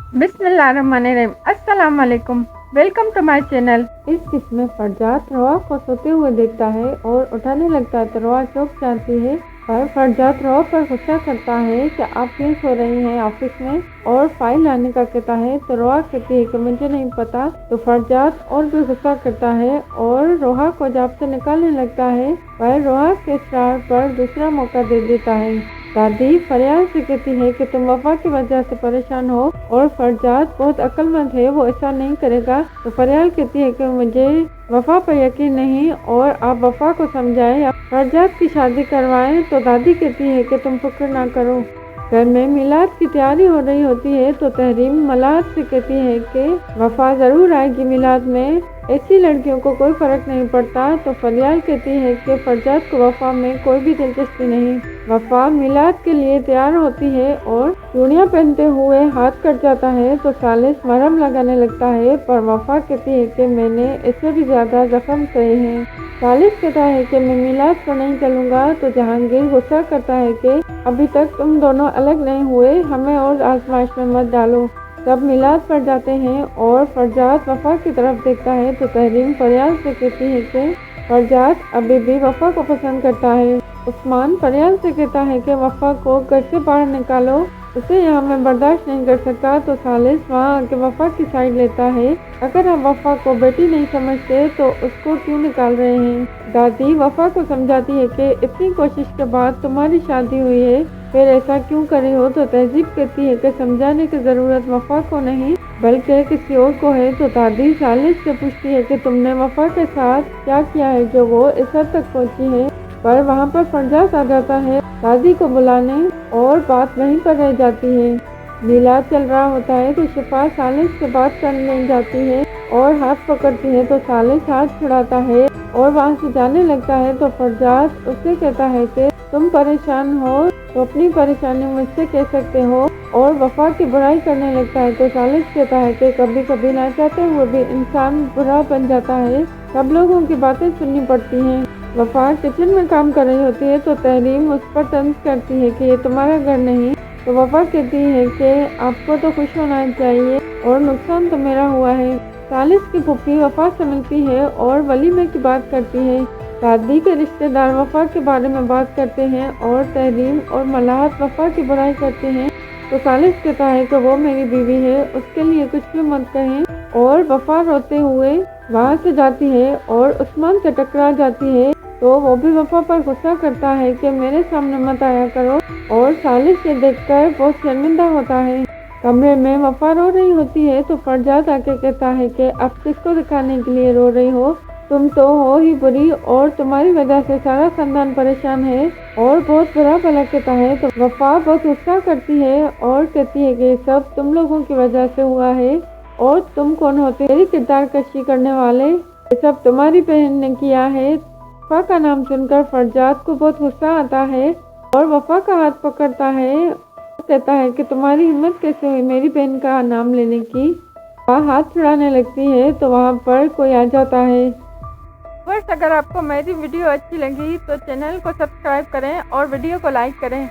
बिस्मिल्लाहिर्रहमानिर्रहीम। अस्सलाम वालेकुम, वेलकम टू माय चैनल। इस किस्म में फरजात रवा को सोते हुए देखता है और उठाने लगता है तो रवा चौंक जाती है। पर फरजात रवा पर गुस्सा करता है कि आप क्यों सो रही हैं ऑफिस में, और फाइल लाने का कहता है तो रवा कहती है कि मुझे नहीं पता। तो फरजात और भी गुस्सा करता है और रोहा को जाप से निकालने लगता है। वह रोहा के इसरार पर दूसरा मौका दे देता है। दादी फरियाल से कहती है कि तुम वफा की वजह से परेशान हो, और फरजात बहुत अक्लमंद है, वो ऐसा नहीं करेगा। तो फरियाल कहती है कि मुझे वफा पर यकीन नहीं और आप वफा को समझाएं, फरजात की शादी करवाएं। तो दादी कहती है कि तुम फिक्र ना करो। घर में मिलाद की तैयारी हो रही होती है तो तहरीम मलाद से कहती है कि वफा ज़रूर आएगी मिलाद में, ऐसी लड़कियों को कोई फ़र्क नहीं पड़ता। तो फरियाल कहती है कि फरजात को वफा में कोई भी दिलचस्पी नहीं। वफा मिलाद के लिए तैयार होती है और चूड़ियाँ पहनते हुए हाथ कट जाता है तो सालिस मरहम लगाने लगता है, पर वफा कहती है कि मैंने इससे भी ज़्यादा जख्म सहे हैं। सालिस कहता है कि मैं मिलाद को नहीं चलूँगा। तो जहांगीर गुस्सा करता है कि अभी तक तुम दोनों अलग नहीं हुए, हमें और आजमाइश में मत डालो। सब मिलाद पर जाते हैं और फरजात वफा की तरफ देखता है तो तहरीम फरियाल से कहती है कि फरजात अभी भी वफा को पसंद करता है। उस्मान फरियाल से कहता है कि वफा को घर से बाहर निकालो, उसे यहाँ मैं बर्दाश्त नहीं कर सकता। तो सालिस वहाँ आके वफा की साइड लेता है। अगर आप वफा को बेटी नहीं समझते तो उसको क्यों निकाल रहे हैं। दादी वफा को समझाती है कि इतनी कोशिश के बाद तुम्हारी शादी हुई है, फिर ऐसा क्यों करे हो। तो तहजीब कहती है कि समझाने की ज़रूरत वफा को नहीं बल्कि किसी और को है। तो दादी सालिस से पूछती है कि तुमने वफा के साथ क्या किया है जो वो इस हद तक पहुँची है। पर वहाँ पर फरजात आ जाता है दादी को बुलाने और बात वहीं पर रह जाती है। मिलाद चल रहा होता है तो शिफा सालिस से बात करने जाती है और हाथ पकड़ती है तो सालिस हाथ छुड़ाता है और वहाँ से जाने लगता है। तो फरजात उससे कहता है कि तुम परेशान हो तो अपनी परेशानी मुझसे कह सकते हो, और वफा की बुराई करने लगता है। तो सालिस कहता है कि कभी कभी ना चाहते हुए भी इंसान बुरा बन जाता है, सब लोगों की बातें सुननी पड़ती हैं। वफा किचन में काम कर रही होती है तो तहरीम उस पर तंज करती है कि ये तुम्हारा घर नहीं। तो वफा कहती है कि आपको तो खुश होना चाहिए और नुकसान तो मेरा हुआ है। सालिस की फूफी वफा से मिलती है और वलीमे की बात करती है। दादी के रिश्तेदार वफा के बारे में बात करते हैं और तहरीम और मलाहत वफा की बुराई करते हैं। तो सालिस कहता है कि वो मेरी बीवी है, उसके लिए कुछ भी मत कहें, और वफा रोते हुए वहाँ से जाती है और उस्मान से टकरा जाती है। तो वो भी वफा पर गुस्सा करता है कि मेरे सामने मत आया करो, और सालिस से देखकर बहुत शर्मिंदा होता है। कमरे में वफा रो रही होती है तो फरजात आके कहता है कि अब किसको दिखाने के लिए रो रही हो, तुम तो हो ही बुरी और तुम्हारी वजह से सारा खानदान परेशान है, और बहुत बुरा भला कहता है। तो वफा बहुत गुस्सा करती है और कहती है कि सब तुम लोगों की वजह से हुआ है, और तुम कौन होते मेरी किरदार कशी करने वाले, ये सब तुम्हारी बहन ने किया है। वफा का नाम सुनकर फरजात को बहुत गुस्सा आता है और वफा का हाथ पकड़ता है, कहता है कि तुम्हारी हिम्मत कैसे हुई मेरी बहन का नाम लेने की। वह हाथ छुड़ाने लगती है तो वहाँ पर कोई आ जाता है। बस अगर आपको मेरी वीडियो अच्छी लगी तो चैनल को सब्सक्राइब करें और वीडियो को लाइक करें।